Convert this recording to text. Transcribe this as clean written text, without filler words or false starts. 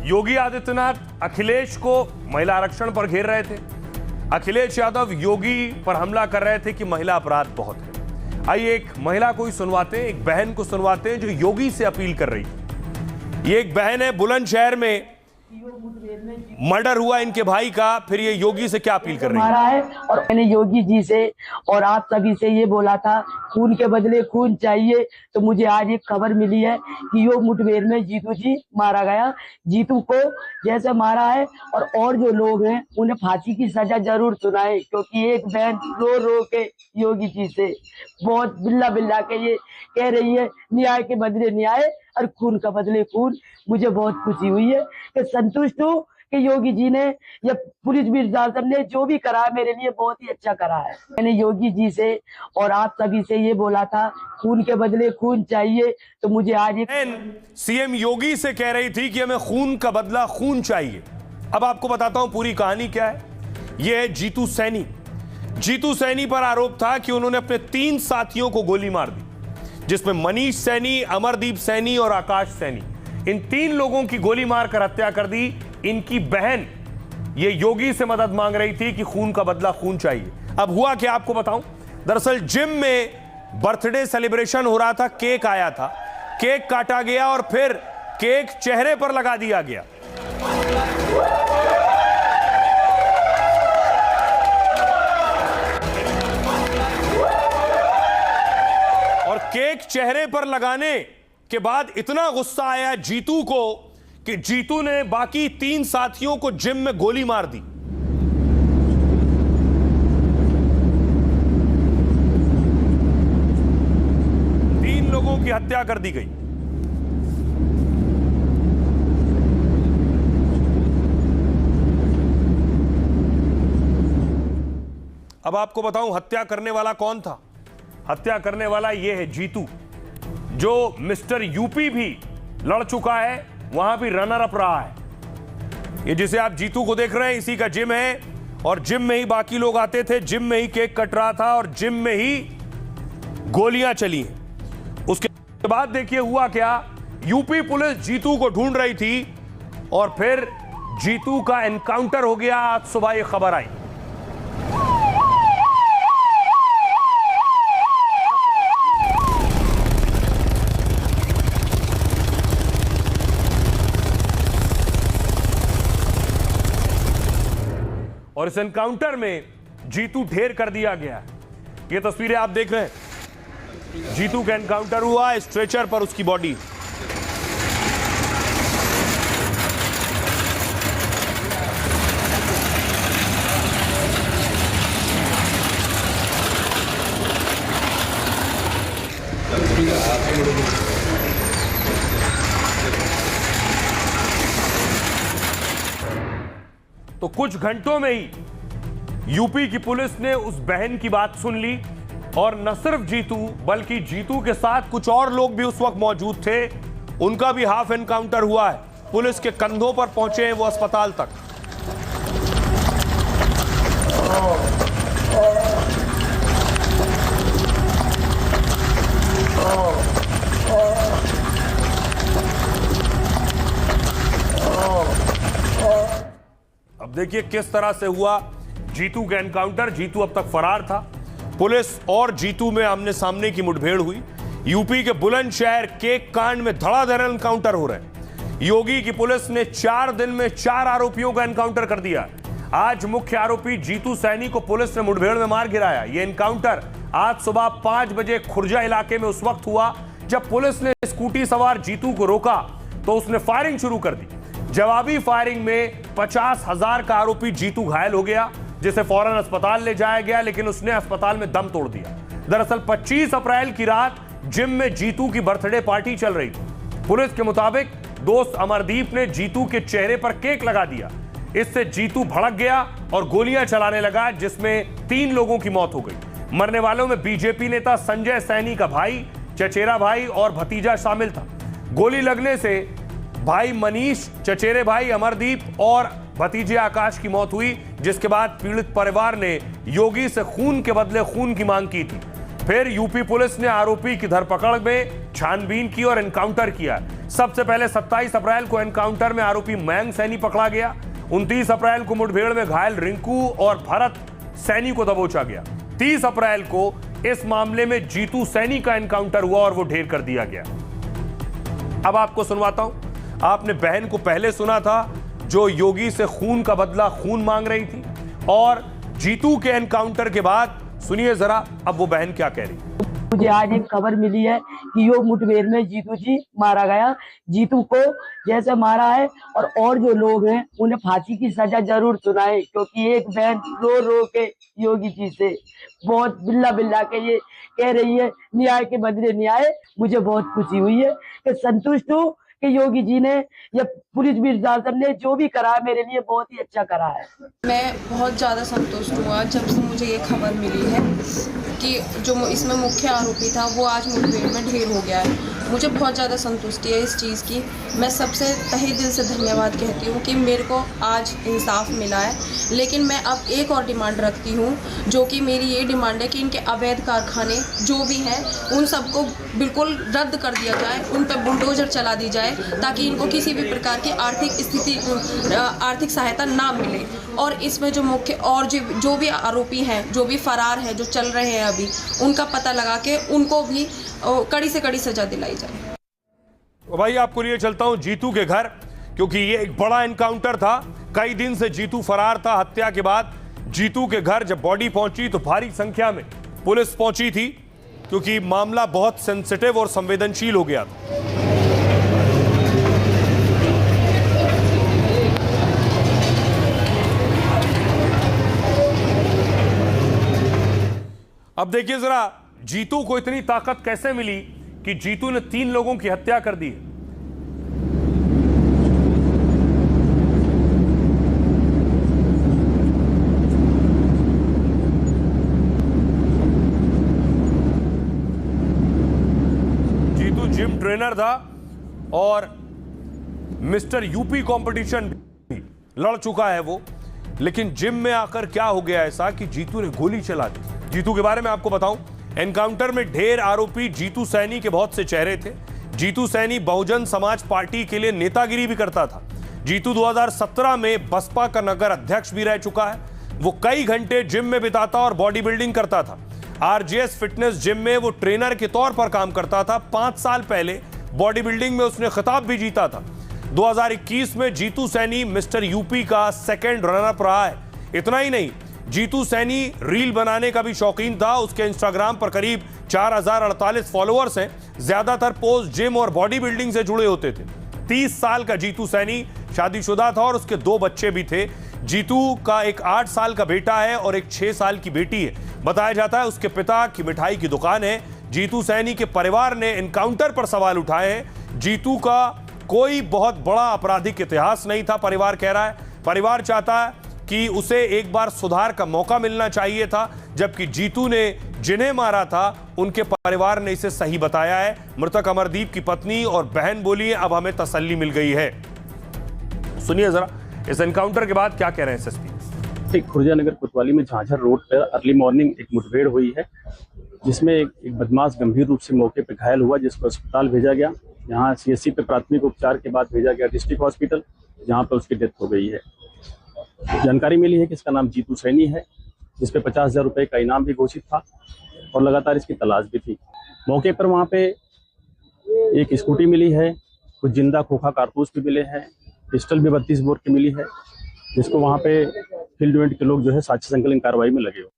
योगी आदित्यनाथ अखिलेश को महिला आरक्षण पर घेर रहे थे। अखिलेश यादव योगी पर हमला कर रहे थे कि महिला अपराध बहुत है। आइए एक महिला को ही सुनवाते हैं, एक बहन को सुनवाते हैं जो योगी से अपील कर रही है। ये एक बहन है, बुलंदशहर में मर्डर हुआ इनके भाई का, फिर ये योगी से क्या अपील कर रही है। और मैंने योगी जी से और आप सभी से ये बोला था, खून के बदले खून चाहिए। तो मुझे आज एक खबर मिली है कि योग मुठभेड़ में जीतू जी मारा गया। जीतू को जैसे मारा है और जो लोग हैं उन्हें फांसी की सजा जरूर सुनाए, क्योंकि एक बहन रो रो के योगी जी से बहुत बिल्ला बिल्ला के ये कह रही है, न्याय के बदले न्याय और खून का बदले खून। मुझे बहुत खुशी हुई है कि संतुष्ट हूँ कि योगी जी ने या पुलिस प्रशासन ने जो भी करा मेरे लिए बहुत ही अच्छा करा है। मैंने योगी जी से और आप सभी से ये बोला था, खून के बदले खून चाहिए। तो मुझे आज एक सीएम योगी से कह रही थी कि हमें खून का बदला खून चाहिए। अब आपको बताता हूं पूरी कहानी क्या है। यह है जीतू सैनी। जीतू सैनी पर आरोप था कि उन्होंने अपने 3 साथियों को गोली मार दी, जिसमें मनीष सैनी, अमरदीप सैनी और आकाश सैनी। इन 3 लोगों की गोली मारकर हत्या कर दी। इनकी बहन ये योगी से मदद मांग रही थी कि खून का बदला खून चाहिए। अब हुआ क्या आपको बताऊं। दरअसल जिम में बर्थडे सेलिब्रेशन हो रहा था, केक आया था, केक काटा गया और फिर केक चेहरे पर लगा दिया गया। और केक चेहरे पर लगाने के बाद इतना गुस्सा आया जीतू को कि जीतू ने बाकी 3 साथियों को जिम में गोली मार दी। तीन लोगों की हत्या कर दी गई। अब आपको बताऊं हत्या करने वाला कौन था। हत्या करने वाला यह है जीतू, जो मिस्टर यूपी भी लड़ चुका है, वहां भी रनर अप रहा है। ये जिसे आप जीतू को देख रहे हैं इसी का जिम है, और जिम में ही बाकी लोग आते थे, जिम में ही केक कट रहा था और जिम में ही गोलियां चली हैं। उसके बाद देखिए हुआ क्या। यूपी पुलिस जीतू को ढूंढ रही थी और फिर जीतू का एनकाउंटर हो गया। आज सुबह ये खबर आई। और इस एनकाउंटर में जीतू ढेर कर दिया गया। ये तस्वीरें आप देख रहे हैं, जीतू का एनकाउंटर हुआ, स्ट्रेचर पर उसकी बॉडी। तो कुछ घंटों में ही यूपी की पुलिस ने उस बहन की बात सुन ली, और न सिर्फ जीतू बल्कि जीतू के साथ कुछ और लोग भी उस वक्त मौजूद थे। उनका भी हाफ एनकाउंटर हुआ है। पुलिस के कंधों पर पहुंचे हैं वो अस्पताल तक। अब देखिए किस तरह से हुआ जीतू का एनकाउंटर। जीतू अब तक फरार था। पुलिस और जीतू में आमने सामने की मुठभेड़ हुई। यूपी के बुलंदशहर केक कांड में धड़ाधड़ एनकाउंटर हो रहे हैं। योगी की पुलिस ने 4 दिन में 4 आरोपियों का एनकाउंटर कर दिया। आज मुख्य आरोपी जीतू सैनी को पुलिस ने मुठभेड़ में मार गिराया। यह एनकाउंटर आज सुबह 5 बजे खुर्जा इलाके में उस वक्त हुआ जब पुलिस ने स्कूटी सवार जीतू को रोका तो उसने फायरिंग शुरू कर दी। जवाबी फायरिंग में 50,000 का आरोपी जीतू घायल हो गया, जिसे फौरन अस्पताल ले जाया गया, लेकिन उसने अस्पताल में दम तोड़ दिया। दरअसल 25 अप्रैल की रात जिम में जीतू की बर्थडे पार्टी चल रही थी। पुलिस के मुताबिक दोस्त अमरदीप ने जीतू के चेहरे पर केक लगा दिया। इससे जीतू भड़क गया और गोलियां चलाने लगा, जिसमें 3 लोगों की मौत हो गई। मरने वालों में बीजेपी नेता संजय सैनी का भाई, चचेरा भाई और भतीजा शामिल था। गोली लगने से भाई मनीष, चचेरे भाई अमरदीप और भतीजे आकाश की मौत हुई, जिसके बाद पीड़ित परिवार ने योगी से खून के बदले खून की मांग की थी। फिर यूपी पुलिस ने आरोपी की धरपकड़ में छानबीन की और एनकाउंटर किया। सबसे पहले 27 अप्रैल को एनकाउंटर में आरोपी मयंक सैनी पकड़ा गया। 29 अप्रैल को मुठभेड़ में घायल रिंकू और भरत सैनी को दबोचा गया। 30 अप्रैल को इस मामले में जीतू सैनी का एनकाउंटर हुआ और वो ढेर कर दिया गया। अब आपको सुनवाता हूं। आपने बहन को पहले सुना था जो योगी से खून का बदला खून मांग रही थी, और जीतू के एनकाउंटर के बाद सुनिए जरा अब वो बहन क्या कह रही है। मुझे आज एक खबर मिली है कि यो मुठभेड़ में जीतू जी मारा गया। जीतू को जैसे मारा है और जो लोग हैं उन्हें फांसी की सजा जरूर सुनाए, क्योंकि एक बहन रो रो के योगी जी से बहुत बिल्ला बिल्ला के ये कह रही है न्याय के बदले न्याय। मुझे बहुत खुशी हुई है कि संतुष्ट हूँ कि योगी जी ने या पुलिस प्रशासन ने जो भी करा मेरे लिए बहुत ही अच्छा करा है। मैं बहुत ज़्यादा संतुष्ट हुआ जब से मुझे ये खबर मिली है कि जो इसमें मुख्य आरोपी था वो आज मुठभेड़ में ढेर हो गया है। मुझे बहुत ज़्यादा संतुष्टि है इस चीज़ की। मैं सबसे तहे दिल से धन्यवाद कहती हूँ कि मेरे को आज इंसाफ मिला है। लेकिन मैं अब एक और डिमांड रखती हूँ, जो कि मेरी ये डिमांड है कि इनके अवैध कारखाने जो भी हैं उन सबको बिल्कुल रद्द कर दिया जाए, उन पर बुलडोजर चला दी जाए, ताकि इनको किसी भी प्रकार की आर्थिक सहायता ना मिले। और इसमें जो मुख्य और जो भी आरोपी हैं, जो भी फरार हैं, जो चल रहे हैं अभी, उनका पता लगा के उनको भी कड़ी से कड़ी सजा दिलाई जाए। भाई आपको लिए चलता हूं जीतू के घर, क्योंकि ये एक बड़ा एनकाउंटर था। कई दिन से जीतू फरार था। हत्या के बाद जीतू के घर जब बॉडी पहुंची तो भारी संख्या में पुलिस पहुंची थी, क्योंकि मामला बहुत सेंसिटिव और संवेदनशील हो गया था। अब देखिए जरा जीतू को इतनी ताकत कैसे मिली कि जीतू ने 3 लोगों की हत्या कर दी। जीतू जिम ट्रेनर था और मिस्टर यूपी कंपटीशन भी लड़ चुका है वो, लेकिन जिम में आकर क्या हो गया ऐसा कि जीतू ने गोली चला दी। जीतू के बारे में आपको बताऊं, एनकाउंटर में ढेर आरोपी जीतू सैनी के बहुत से चेहरे थे। जीतू सैनी बहुजन समाज पार्टी के लिए नेतागिरी भी करता था। जीतू 2017 में बसपा का नगर अध्यक्ष भी रह चुका है। वो कई घंटे जिम में बिताता और बॉडी बिल्डिंग करता था। आरजेएस फिटनेस जिम में वो ट्रेनर के तौर पर काम करता था। 5 साल पहले बॉडी बिल्डिंग में उसने खिताब भी जीता था। 2021 में जीतू सैनी मिस्टर यूपी का 2nd रनर अप रहा है। इतना ही नहीं, जीतू सैनी रील बनाने का भी शौकीन था। उसके इंस्टाग्राम पर करीब 4048 फॉलोअर्स हैं। ज्यादातर पोस्ट जिम और बॉडी बिल्डिंग से जुड़े होते थे। 30 साल का जीतू सैनी शादीशुदा था और उसके 2 बच्चे भी थे। जीतू का एक 8 साल का बेटा है और एक 6 साल की बेटी है। बताया जाता है उसके पिता की मिठाई की दुकान है। जीतू सैनी के परिवार ने एनकाउंटर पर सवाल उठाए हैं। जीतू का कोई बहुत बड़ा आपराधिक इतिहास नहीं था, परिवार कह रहा है। परिवार चाहता है कि उसे एक बार सुधार का मौका मिलना चाहिए था, जबकि जीतू ने जिन्हें मारा था उनके परिवार ने इसे सही बताया है। मृतक अमरदीप की पत्नी और बहन बोली है अब हमें तसल्ली मिल गई है। सुनिए जरा इस एनकाउंटर के बाद क्या कह रहे हैं एसएसपी। खुर्जा नगर कोतवाली में झांझर रोड पर अर्ली मॉर्निंग एक मुठभेड़ हुई है, जिसमें एक बदमाश गंभीर रूप से मौके पर घायल हुआ, जिसको अस्पताल भेजा गया। यहाँ सीएससी पे प्राथमिक उपचार के बाद भेजा गया डिस्ट्रिक्ट हॉस्पिटल, जहाँ पर उसकी डेथ हो गई है। जानकारी मिली है कि इसका नाम जीतू सैनी है, जिस पे 50,000 रुपये का इनाम भी घोषित था और लगातार इसकी तलाश भी थी। मौके पर वहाँ पे एक स्कूटी मिली है, कुछ जिंदा खोखा कारतूस भी मिले हैं, पिस्टल भी 32 बोर की मिली है, जिसको वहाँ पे फील्ड इवेंट के लोग जो है साक्ष्य संकलन कार्रवाई में लगे हुए।